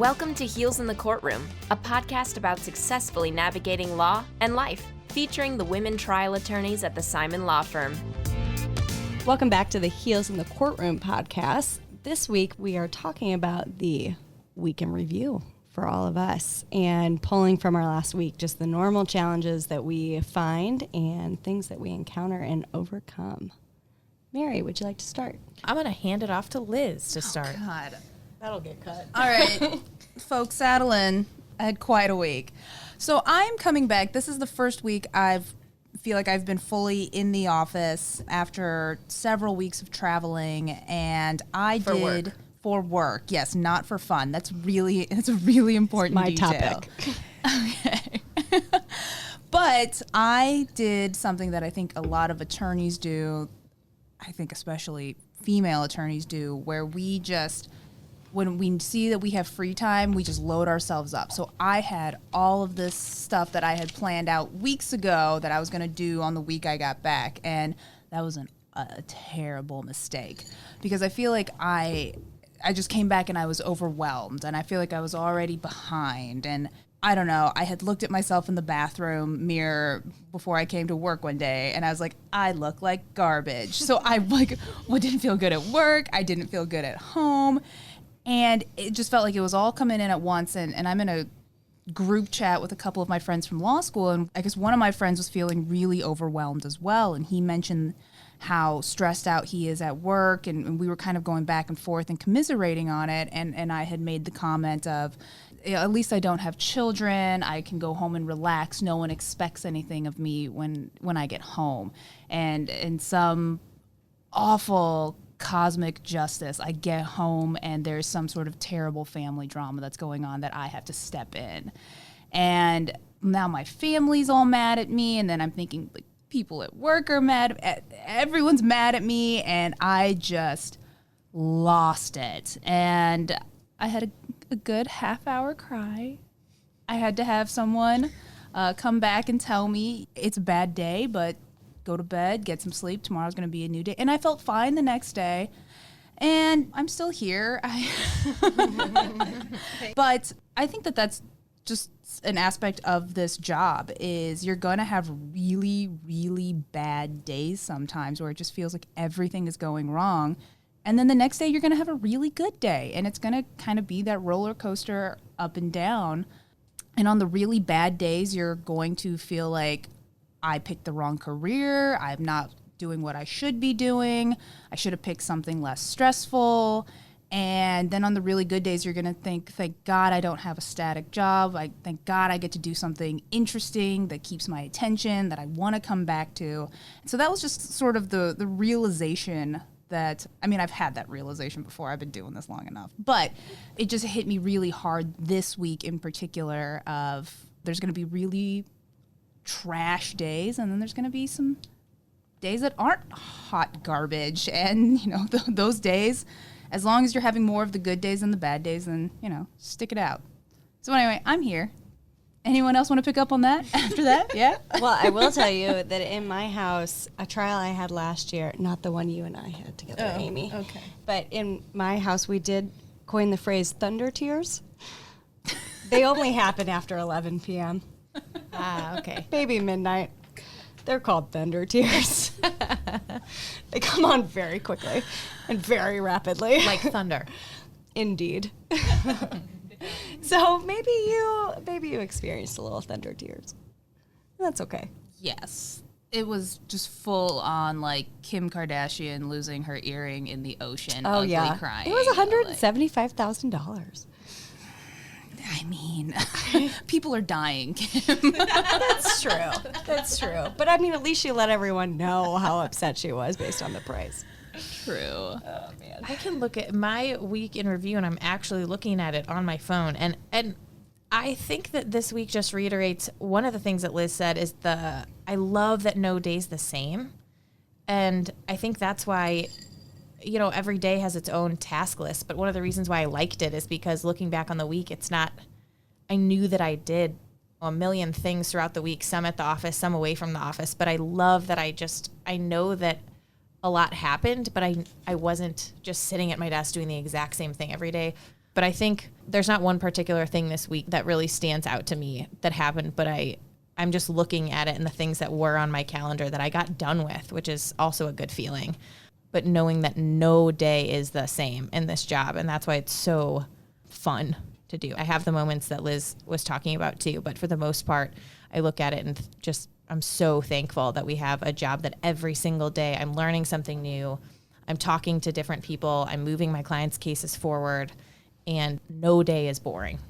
Welcome to Heels in the Courtroom, a podcast about successfully navigating law and life, featuring the women trial attorneys at the Simon Law Firm. Welcome back to the Heels in the Courtroom podcast. This week we are talking about the week in review for all of us and pulling from our last week, just the normal challenges that we find and things that we encounter and overcome. Mary, would you like to start? I'm going to hand it off to Liz to start. Oh, God. That'll get cut. All right, folks, saddle in. I had quite a week. So I'm coming back. This is the first week feel like I've been fully in the office after several weeks of traveling, and for work. Yes, not for fun. It's a really important detail. Topic. Okay. But I did something that I think a lot of attorneys do, I think especially female attorneys do, where when we see that we have free time, we just load ourselves up. So I had all of this stuff that I had planned out weeks ago that I was going to do on the week I got back. And that was a terrible mistake because I feel like I just came back and I was overwhelmed and I feel like I was already behind. And I don't know, I had looked at myself in the bathroom mirror before I came to work one day and I was like, I look like garbage. So I didn't feel good at work. I didn't feel good at home. And it just felt like it was all coming in at once. And I'm in a group chat with a couple of my friends from law school. And I guess one of my friends was feeling really overwhelmed as well. And he mentioned how stressed out he is at work. And we were kind of going back and forth and commiserating on it. And I had made the comment of, at least I don't have children. I can go home and relax. No one expects anything of me when I get home. And in some awful cosmic justice, I get home and there's some sort of terrible family drama that's going on that I have to step in. And now my family's all mad at me, and then I'm thinking like people at work are mad, everyone's mad at me, and I just lost it. And I had a good half-hour cry. I had to have someone come back and tell me it's a bad day, but go to bed, get some sleep. Tomorrow's going to be a new day. And I felt fine the next day. And I'm still here. But I think that that's just an aspect of this job is you're going to have really, really bad days sometimes where it just feels like everything is going wrong. And then the next day you're going to have a really good day. And it's going to kind of be that roller coaster up and down. And on the really bad days, you're going to feel like, I picked the wrong career. I'm not doing what I should be doing. I should have picked something less stressful. And then on the really good days, you're going to think, thank God I don't have a static job. Thank God I get to do something interesting that keeps my attention, that I want to come back to. And so that was just sort of the realization that, I mean, I've had that realization before. I've been doing this long enough. But it just hit me really hard this week in particular of there's going to be really trash days, and then there's going to be some days that aren't hot garbage. And, you know, those days, as long as you're having more of the good days than the bad days, then, you know, stick it out. So anyway, I'm here. Anyone else want to pick up on that after that? Yeah? Well, I will tell you that in my house, a trial I had last year, not the one you and I had together, Amy. Okay. But in my house, we did coin the phrase thunder tears. They only happen after 11 p.m. Okay. Maybe midnight. They're called thunder tears. They come on very quickly and very rapidly. Like thunder. Indeed. So maybe you experienced a little thunder tears. That's okay. Yes. It was just full on like Kim Kardashian losing her earring in the ocean. Oh, ugly yeah. Crying. It was $175,000. I mean, people are dying, Kim. That's true. That's true. But I mean, at least she let everyone know how upset she was based on the price. True. Oh, man. I can look at my week in review, and I'm actually looking at it on my phone. And I think that this week just reiterates one of the things that Liz said is I love that no day's the same. And I think that's why, you know, every day has its own task list. But one of the reasons why I liked it is because looking back on the week, I knew that I did a million things throughout the week, some at the office, some away from the office. But I love that I know that a lot happened, but I wasn't just sitting at my desk doing the exact same thing every day. But I think there's not one particular thing this week that really stands out to me that happened, but I'm just looking at it and the things that were on my calendar that I got done with, which is also a good feeling. But knowing that no day is the same in this job, and that's why it's so fun to do. I have the moments that Liz was talking about too, but for the most part, I look at it and just, I'm so thankful that we have a job that every single day I'm learning something new. I'm talking to different people. I'm moving my clients' cases forward, and no day is boring.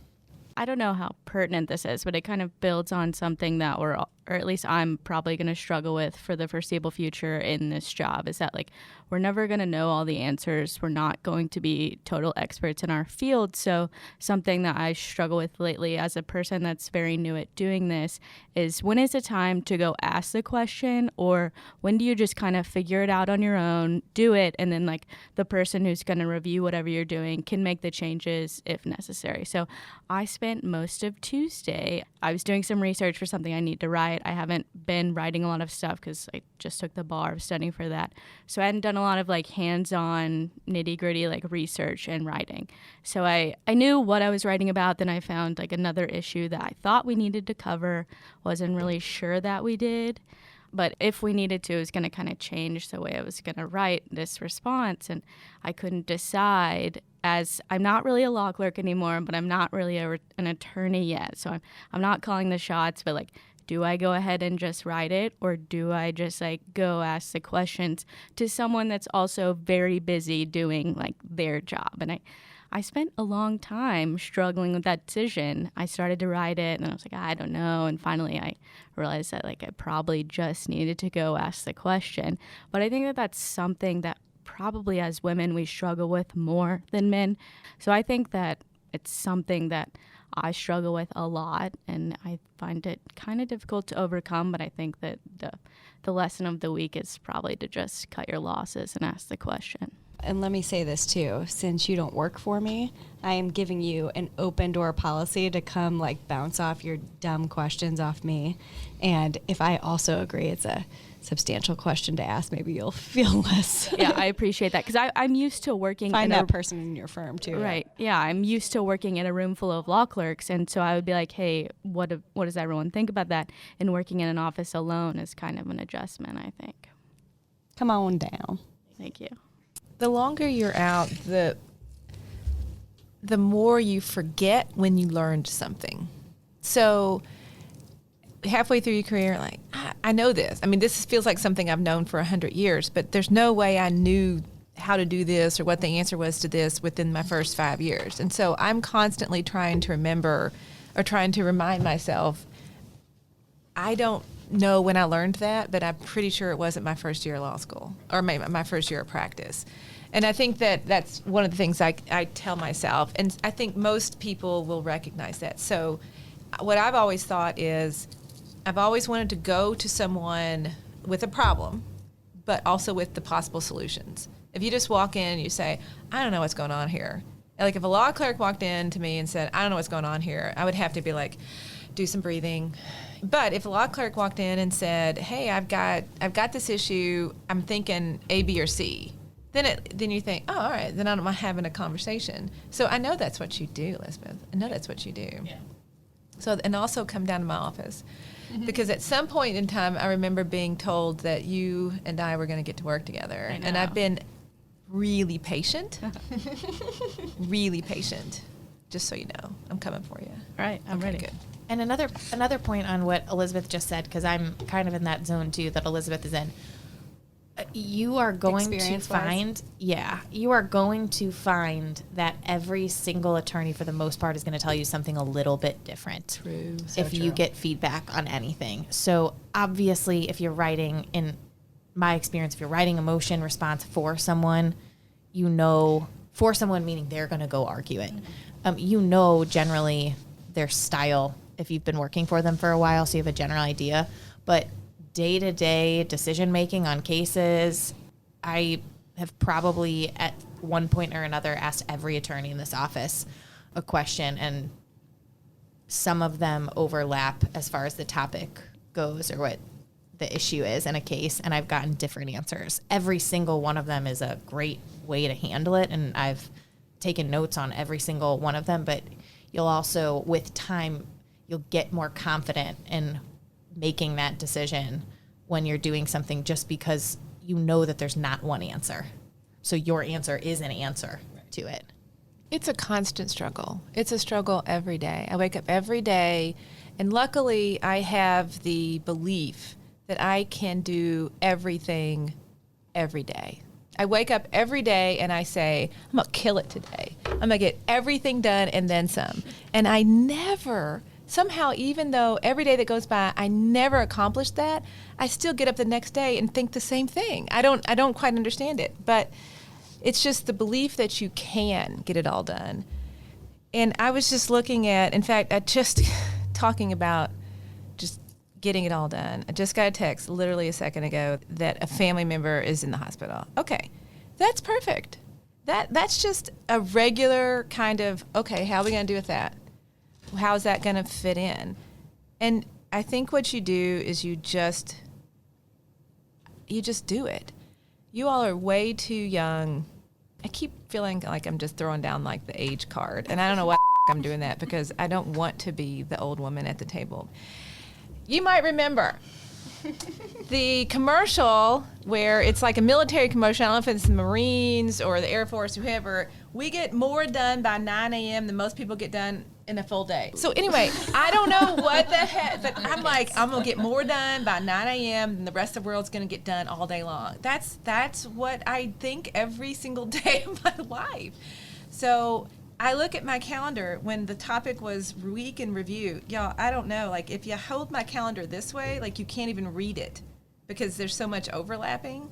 I don't know how pertinent this is, but it kind of builds on something that or at least I'm probably going to struggle with for the foreseeable future in this job, is that like we're never going to know all the answers. We're not going to be total experts in our field. So something that I struggle with lately as a person that's very new at doing this is, when is it time to go ask the question, or when do you just kind of figure it out on your own, do it, and then like the person who's going to review whatever you're doing can make the changes if necessary. So I spent most of Tuesday, I was doing some research for something I need to write. I haven't been writing a lot of stuff because I just took the bar of studying for that. So I hadn't done a lot of like hands-on nitty-gritty like research and writing. So I knew what I was writing about. Then I found like another issue that I thought we needed to cover. Wasn't really sure that we did. But if we needed to, it was going to kind of change the way I was going to write this response. And I couldn't decide, as I'm not really a law clerk anymore, but I'm not really an attorney yet. So I'm not calling the shots, but like, do I go ahead and just write it, or do I just like go ask the questions to someone that's also very busy doing like their job? And I spent a long time struggling with that decision. I started to write it and I was like, I don't know. And finally I realized that like I probably just needed to go ask the question. But I think that that's something that probably as women we struggle with more than men. So I think that it's something that I struggle with a lot, and I find it kind of difficult to overcome, but I think that the lesson of the week is probably to just cut your losses and ask the question. And let me say this too, since you don't work for me, I am giving you an open door policy to come like bounce off your dumb questions off me. And if I also agree it's a substantial question to ask, maybe you'll feel less. Yeah, I appreciate that, because I'm used to working Find that person in your firm too. Right. Yeah, I'm used to working in a room full of law clerks, and so I would be like, hey, what does everyone think about that? And working in an office alone is kind of an adjustment, I think. Come on down. Thank you. The longer you're out, the more you forget when you learned something. So halfway through your career, like, I know this. I mean, this feels like something I've known for 100 years, but there's no way I knew how to do this or what the answer was to this within my first 5 years. And so I'm constantly trying to remember or trying to remind myself, I don't know when I learned that, but I'm pretty sure it wasn't my first year of law school or my first year of practice. And I think that that's one of the things I tell myself, and I think most people will recognize that. So what I've always thought is, I've always wanted to go to someone with a problem, but also with the possible solutions. If you just walk in and you say, I don't know what's going on here. Like if a law clerk walked in to me and said, I don't know what's going on here, I would have to be like, do some breathing. But if a law clerk walked in and said, hey, I've got this issue, I'm thinking A, B, or C, then you think, oh, all right, then I'm having a conversation. So I know that's what you do, Elizabeth. I know that's what you do. Yeah. So, and also come down to my office. Mm-hmm. Because at some point in time, I remember being told that you and I were going to get to work together. And I've been really patient. Really patient. Just so you know, I'm coming for you. All right, I'm ready. Good. And another point on what Elizabeth just said, because I'm kind of in that zone too that Elizabeth is in. You are going to find, you are going to find that every single attorney for the most part is going to tell you something a little bit different. True. If you get feedback on anything. So obviously, if you're writing, in my experience, if you're writing a motion response for someone, for someone meaning they're going to go argue it. Generally their style if you've been working for them for a while, so you have a general idea. But day-to-day decision-making on cases, I have probably at one point or another asked every attorney in this office a question, and some of them overlap as far as the topic goes or what the issue is in a case, and I've gotten different answers. Every single one of them is a great way to handle it, and I've taken notes on every single one of them, but you'll also, with time, you'll get more confident in making that decision when you're doing something, just because you know that there's not one answer. So your answer is an answer to it. It's a constant struggle. It's a struggle every day. I wake up every day, and luckily I have the belief that I can do everything every day. I wake up every day and I say, I'm going to kill it today. I'm going to get everything done and then some. And I never, somehow, even though every day that goes by, I never accomplish that, I still get up the next day and think the same thing. I don't quite understand it, but it's just the belief that you can get it all done. And I was just looking at, in fact, talking about just getting it all done. I just got a text literally a second ago that a family member is in the hospital. Okay, that's perfect. That's just a regular kind of, okay, how are we going to do with that? How is that going to fit in? And I think what you do is you just do it. You all are way too young. I keep feeling like I'm just throwing down like the age card, and I don't know why I'm doing that, because I don't want to be the old woman at the table. You might remember the commercial where it's like a military commercial. I don't know if it's the Marines or the Air Force, whoever. We get more done by 9 a.m. than most people get done in a full day. So anyway, I don't know what the heck, but I'm like, I'm going to get more done by 9 a.m. than the rest of the world's going to get done all day long. That's what I think every single day of my life. So I look at my calendar when the topic was week in review. Y'all, I don't know. Like, if you hold my calendar this way, like, you can't even read it because there's so much overlapping.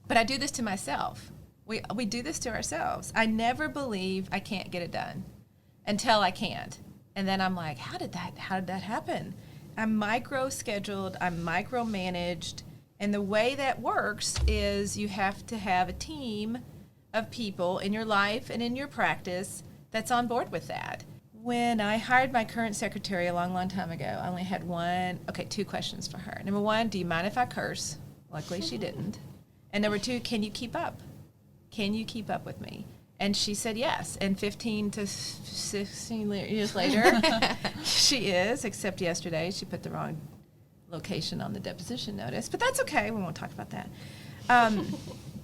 But I do this to myself. We do this to ourselves. I never believe I can't get it done until I can't. And then I'm like, how did that happen? I'm micro-scheduled, I'm micromanaged, and the way that works is you have to have a team of people in your life and in your practice that's on board with that. When I hired my current secretary a long time ago, I only had two questions for her. Number one, do you mind if I curse? Luckily she didn't. And number two, can you keep up? Can you keep up with me? And she said yes. And 15 to 16 years later, she is, except yesterday she put the wrong location on the deposition notice. But that's okay. We won't talk about that.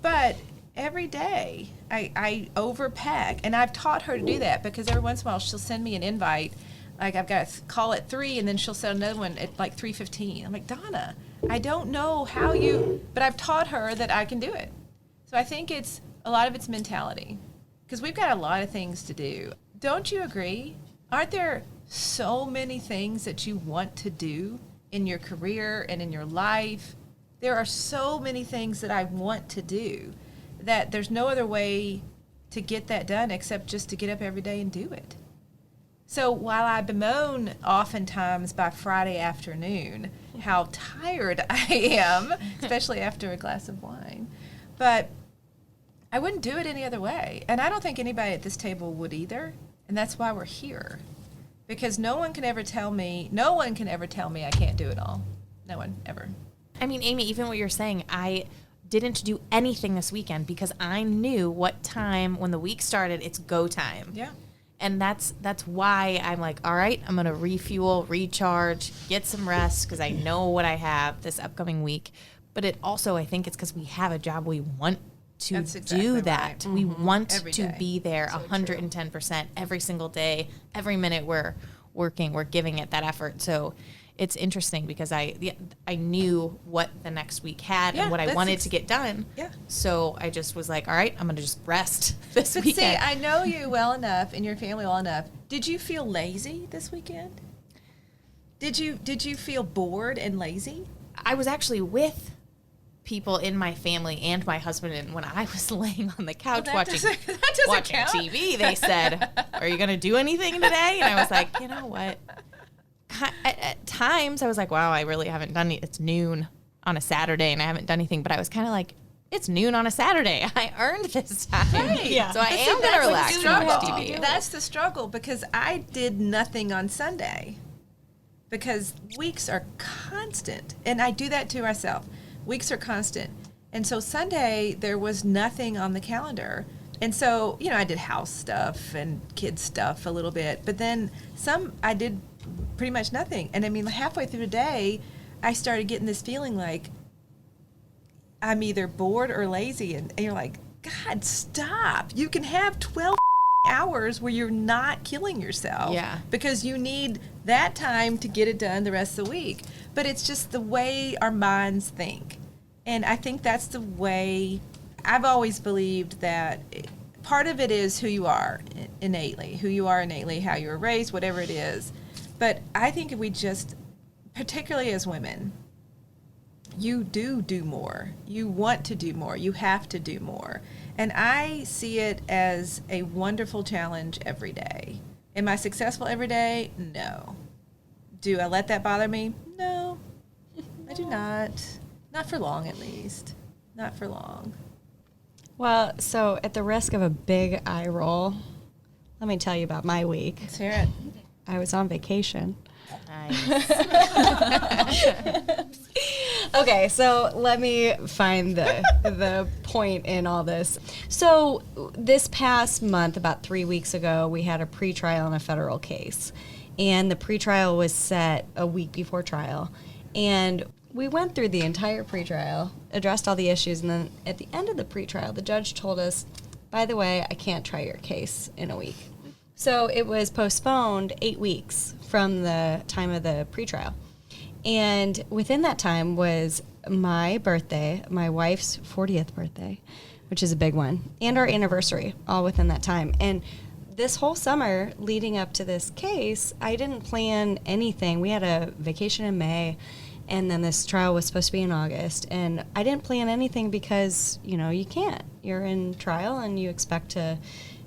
But every day I overpack. And I've taught her to do that because every once in a while she'll send me an invite. Like, I've got to call at 3, and then she'll send another one at like 3:15. I'm like, Donna, I don't know how but I've taught her that I can do it. So I think a lot of it's mentality, because we've got a lot of things to do. Don't you agree? Aren't there so many things that you want to do in your career and in your life? There are so many things that I want to do that there's no other way to get that done except just to get up every day and do it. So while I bemoan oftentimes by Friday afternoon how tired I am, especially after a glass of wine, but I wouldn't do it any other way. And I don't think anybody at this table would either. And that's why we're here. Because no one can ever tell me I can't do it all. No one, ever. I mean, Amy, even what you're saying, I didn't do anything this weekend because I knew what time, when the week started, it's go time. Yeah. And that's why I'm like, all right, I'm going to refuel, recharge, get some rest, because I know what I have this upcoming week. But it also, I think it's because we have a job we want to do that. Right. We want every to day. Be there 110% every single day, every minute we're working, we're giving it that effort. So it's interesting because I knew what the next week had and what I wanted to get done. Yeah. So I just was like, all right, I'm going to just rest this weekend. See, I know you well enough and your family well enough. Did you feel lazy this weekend? Did you feel bored and lazy? I was actually with people in my family and my husband, and when I was laying on the couch watching TV, they said, are you going to do anything today? And I was like, you know what? At times I was like, wow, I really haven't done it. It's noon on a Saturday and I haven't done anything, but I was kind of like, it's noon on a Saturday. I earned this time. Right. Yeah. So I am going to relax and watch TV. That's the struggle, because I did nothing on Sunday because weeks are constant, and I do that to myself. Weeks are constant. And so Sunday, there was nothing on the calendar. And so, I did house stuff and kids stuff a little bit, but then I did pretty much nothing. And I mean, halfway through the day, I started getting this feeling like I'm either bored or lazy. And you're like, God, stop. You can have 12 hours where you're not killing yourself. Yeah. Because you need that time to get it done the rest of the week. But it's just the way our minds think. And I think that's the way I've always believed that part of it is who you are innately, how you were raised, whatever it is. But I think if we just, particularly as women, you do more. You want to do more. You have to do more. And I see it as a wonderful challenge every day. Am I successful every day? No. Do I let that bother me? No, I do not. Not for long, at least. Not for long. Well, so at the risk of a big eye roll, let me tell you about my week. Let's hear it. I was on vacation. Nice. Okay, so let me find the point in all this. So this past month, about 3 weeks ago, we had a pretrial in a federal case. And the pretrial was set a week before trial. And we went through the entire pretrial, addressed all the issues, and then at the end of the pretrial, the judge told us, by the way, I can't try your case in a week. So it was postponed 8 weeks from the time of the pretrial. And within that time was my birthday, my wife's 40th birthday, which is a big one, and our anniversary, all within that time. And this whole summer leading up to this case, I didn't plan anything. We had a vacation in May, and then this trial was supposed to be in August. And I didn't plan anything because, you can't. You're in trial, and you expect to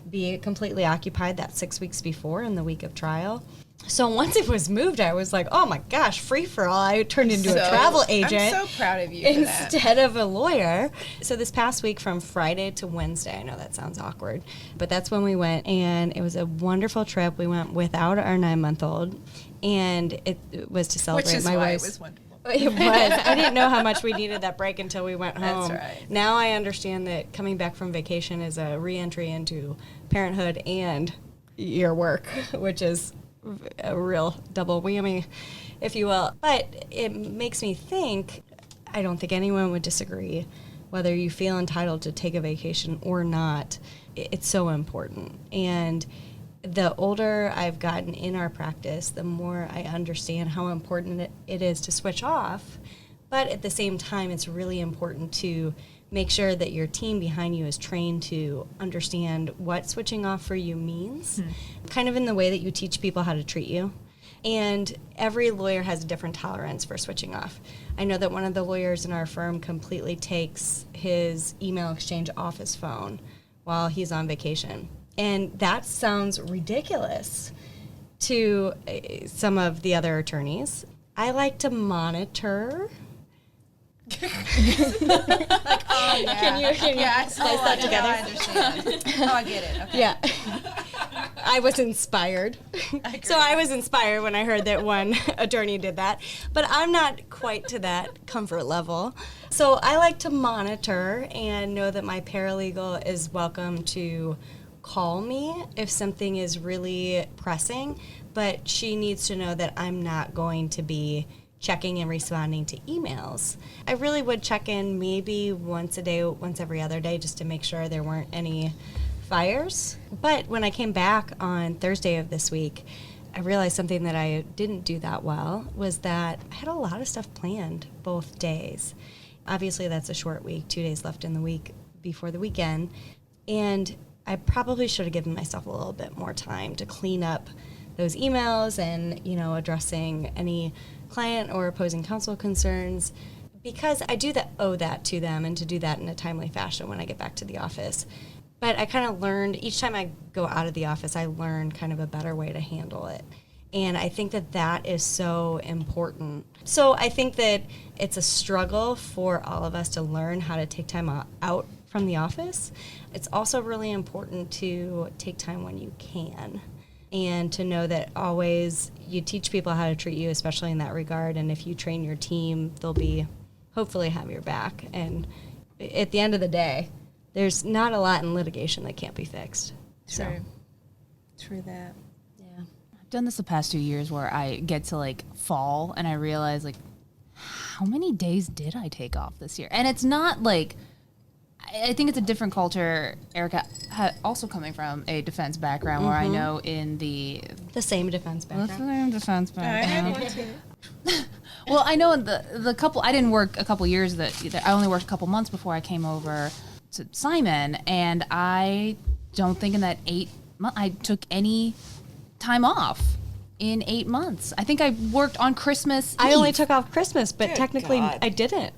be completely occupied that 6 weeks before in the week of trial. So once it was moved, I was like, oh my gosh, free for all. I turned into a travel agent. I'm so proud of you for that. Instead of a lawyer. So this past week from Friday to Wednesday, I know that sounds awkward, but that's when we went, and it was a wonderful trip. We went without our 9-month-old, and it was to celebrate Which is my why wife's. it was wonderful. It was. I didn't know how much we needed that break until we went home. That's right. Now I understand that coming back from vacation is a re-entry into parenthood and your work, which is a real double whammy, if you will. But it makes me think, I don't think anyone would disagree, whether you feel entitled to take a vacation or not, it's so important. And the older I've gotten in our practice, the more I understand how important it is to switch off. But at the same time, it's really important to make sure that your team behind you is trained to understand what switching off for you means, kind of in the way that you teach people how to treat you. And every lawyer has a different tolerance for switching off. I know that one of the lawyers in our firm completely takes his email exchange off his phone while he's on vacation. And that sounds ridiculous to some of the other attorneys. I like to monitor. Like, oh, yeah. Can you slice that together? I understand. Oh, I get it. Okay. Yeah. I was inspired. So I was inspired when I heard that one attorney did that. But I'm not quite to that comfort level. So I like to monitor and know that my paralegal is welcome to call me if something is really pressing, but she needs to know that I'm not going to be checking and responding to emails. I really would check in maybe once a day, once every other day, just to make sure there weren't any fires. But when I came back on Thursday of this week, I realized something that I didn't do that well was that I had a lot of stuff planned both days. Obviously, that's a short week, 2 days left in the week before the weekend. And I probably should have given myself a little bit more time to clean up those emails and, addressing any client or opposing counsel concerns, because I do owe that to them, and to do that in a timely fashion when I get back to the office. But I kind of learned, each time I go out of the office, I learn kind of a better way to handle it. And I think that is so important. So I think that it's a struggle for all of us to learn how to take time out from the office. It's also really important to take time when you can, and to know that always you teach people how to treat you, especially in that regard. And if you train your team, they'll hopefully have your back. And at the end of the day, there's not a lot in litigation that can't be fixed. True that. Yeah. I've done this the past 2 years where I get to like fall and I realize like, how many days did I take off this year? And it's not like, I think it's a different culture. Erica also coming from a defense background where I know in the same defense background. I had one too. Well, I know in the couple, I didn't work a couple years I only worked a couple months before I came over to Simon, and I don't think in that 8 months I took any time off in 8 months. I think I worked on Christmas Eve. I only took off Christmas, but Good technically God. I didn't.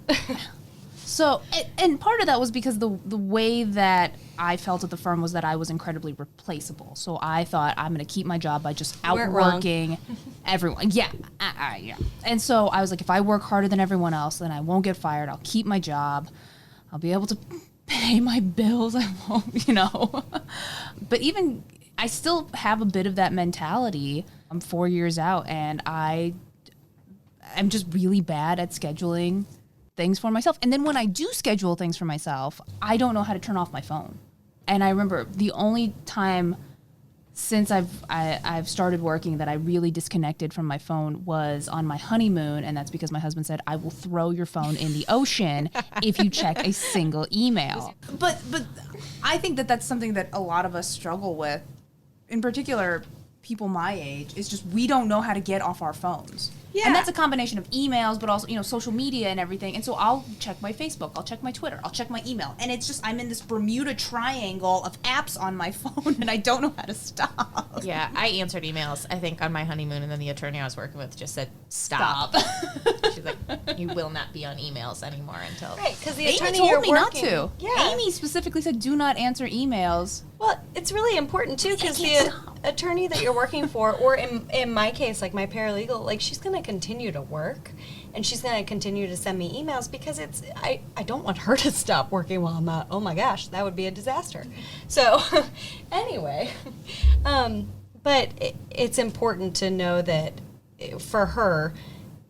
So, and part of that was because the way that I felt at the firm was that I was incredibly replaceable. So I thought I'm going to keep my job by just weren't wrong. outworking everyone. Yeah, yeah. And so I was like, if I work harder than everyone else, then I won't get fired. I'll keep my job. I'll be able to pay my bills. I won't, But even, I still have a bit of that mentality. I'm 4 years out, and I'm just really bad at scheduling things for myself. And then when I do schedule things for myself, I don't know how to turn off my phone. And I remember the only time since I've started working that I really disconnected from my phone was on my honeymoon, and that's because my husband said, I will throw your phone in the ocean if you check a single email. But I think that that's something that a lot of us struggle with, in particular people my age, is just we don't know how to get off our phones. Yeah. And that's a combination of emails, but also, social media and everything. And so I'll check my Facebook, I'll check my Twitter, I'll check my email. And it's just, I'm in this Bermuda Triangle of apps on my phone, and I don't know how to stop. Yeah, I answered emails, I think, on my honeymoon, and then the attorney I was working with just said, stop. She's like, you will not be on emails anymore until... Right, because the Amy attorney told you're me working, not to. Yeah. Amy specifically said, do not answer emails. Well, it's really important too, because the attorney that you're working for, or in my case, like my paralegal, like she's going to continue to work, and she's going to continue to send me emails because I don't want her to stop working while I'm not. Oh my gosh, that would be a disaster. So anyway, but it's important to know that for her,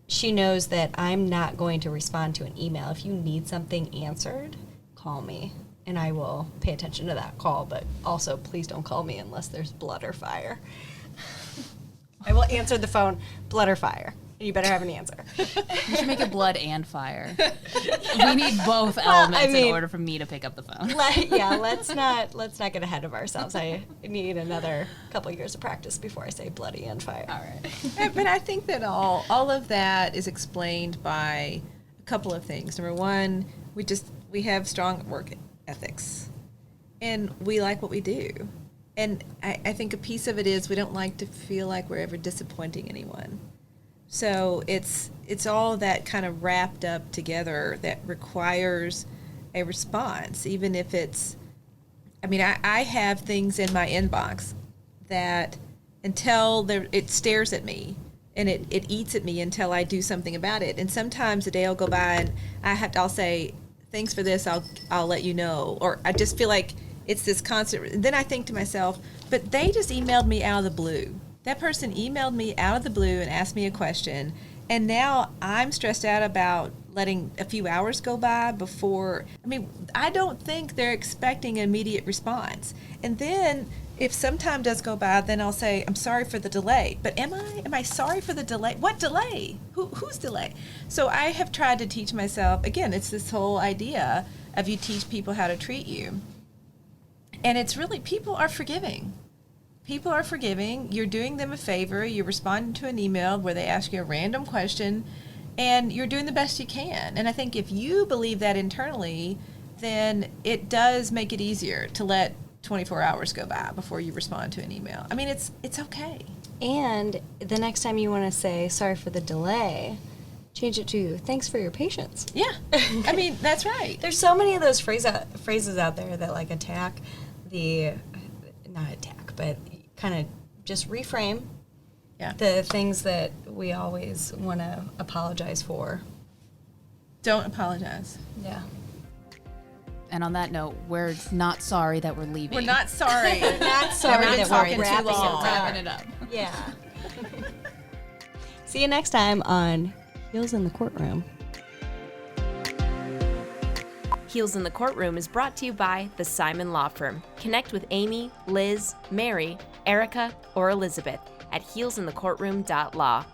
she knows that I'm not going to respond to an email. If you need something answered, call me, and I will pay attention to that call. But also, please don't call me unless there's blood or fire. I will answer the phone, blood or fire. You better have an answer. You should make it blood and fire. We need both elements in order for me to pick up the phone. Let's not get ahead of ourselves. I need another couple years of practice before I say bloody and fire. All right. But I think that all of that is explained by a couple of things. Number one, we have strong work ethics, and we like what we do. And I think a piece of it is we don't like to feel like we're ever disappointing anyone. So it's all that kind of wrapped up together that requires a response, even if it's, I have things in my inbox that until it stares at me and it eats at me until I do something about it. And sometimes a day will go by and I'll say, thanks for this, I'll let you know. Or I just feel like it's this constant, and then I think to myself, but they just emailed me out of the blue. That person emailed me out of the blue and asked me a question, and now I'm stressed out about letting a few hours go by before. I don't think they're expecting an immediate response. And then if some time does go by, then I'll say, I'm sorry for the delay. But am I sorry for the delay? What delay? Whose delay? So I have tried to teach myself, again, it's this whole idea of you teach people how to treat you. And it's really, people are forgiving. People are forgiving. You're doing them a favor. You're responding to an email where they ask you a random question, and you're doing the best you can. And I think if you believe that internally, then it does make it easier to let 24 hours go by before you respond to an email. It's okay. And the next time you want to say sorry for the delay, change it to thanks for your patience. Yeah. That's right. There's so many of those phrases out there that like attack not attack, but kind of just reframe the things that we always want to apologize for. Don't apologize. Yeah. And on that note, we're not sorry that we're leaving. We're not sorry. Not sorry We're that talking we're too long. wrapping it up. Yeah. See you next time on Heels in the Courtroom. Heels in the Courtroom is brought to you by the Simon Law Firm. Connect with Amy, Liz, Mary, Erica, or Elizabeth at heelsinthecourtroom.law.